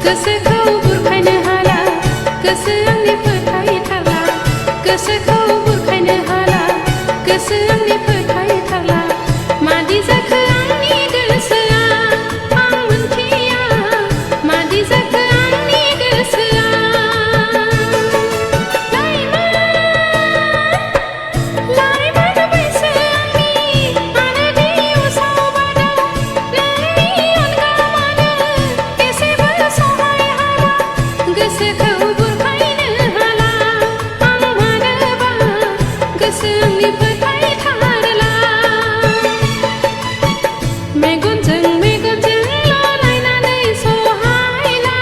गोसोखौ बुरखायनो हाला गोसो आंनि फोथायथारला गोसोखौ बुरखायनो हाला गोसो आंनि फोथायथारला मादि जाखो आंनि गोसोआ आं मोनथिया मादि जाखो आंनि गोसोआ लाइमोन बैसो आंनि आरो दि उसाव बादाव नोंनि अनगा मानो एसेबो सहाय हाला गोसोखौ बुरखायनो हाला आं मानोबा गोसो आंनि फोथायथारला मेगनजों लायनानै सहायला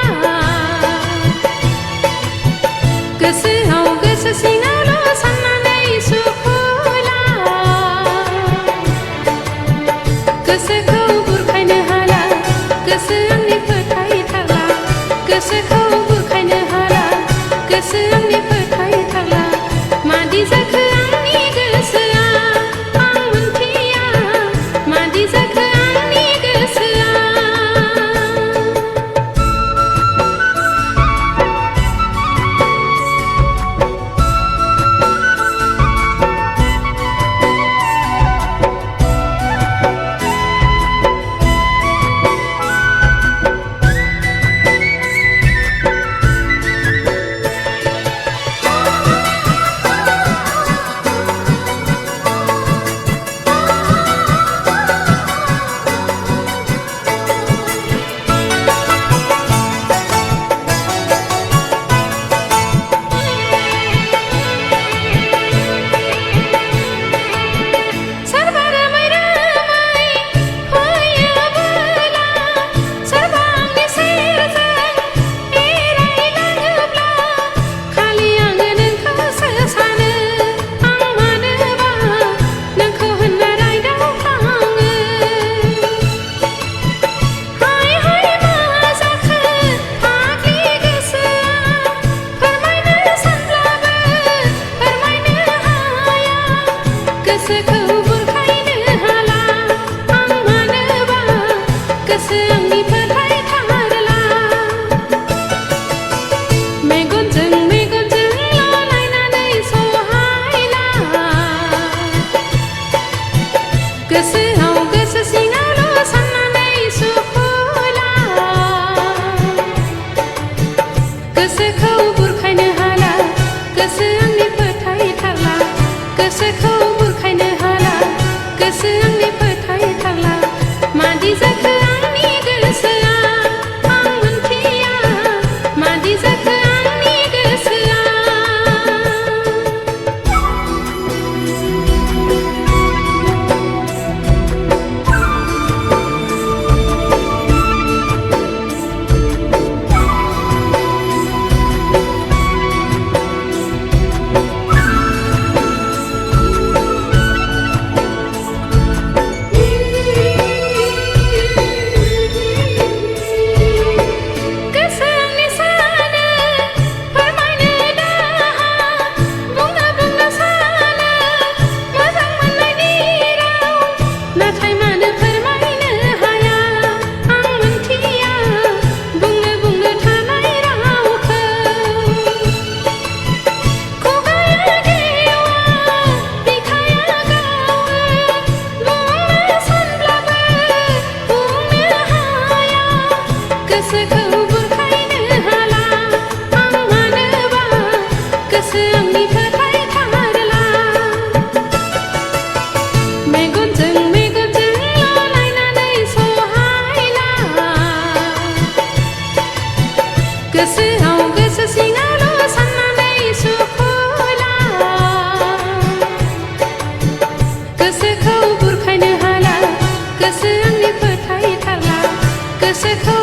गोसोआव गोसो सिङावल' साननानै सुखुला गोसोखौ बुरखायनो हाला गोसो आंनि फोथायथारला गोसोखौ बुरखायनो हाला गोसो आंनि फोथायथारला मादि जाखो आंनि गोसोआ आं मोनथिया मादि जाखो आंनि गोसोआ गोसोखौ बुरखायनो हाला आं मानोबा गोसो आंनि फोथायथारला मेगनजों लायनानै सहायला गोसोआव गोसो सिङावल' साननानै सुखुला गोसोखौ बुरखायनो हाला गोसो आंनि फोथायथारला गोसोखौ बुरखायनो हाला गोसो आंनि फोथायथारला मादि जाखो आंनि गोसोआ आं मोनथिया मादि जाखो आंनि गोसोआ गोसोखौ बुरखायनो हाला आं मानोबा गोसो आंनि फोथायथारला मेगनजों लायनानै सहायला गोसोआव गोसो सिङावल' साननानै सुखुला गोसोखौ बुरखायनो हाला गोसो आंनि फोथायथारला गोसोखौ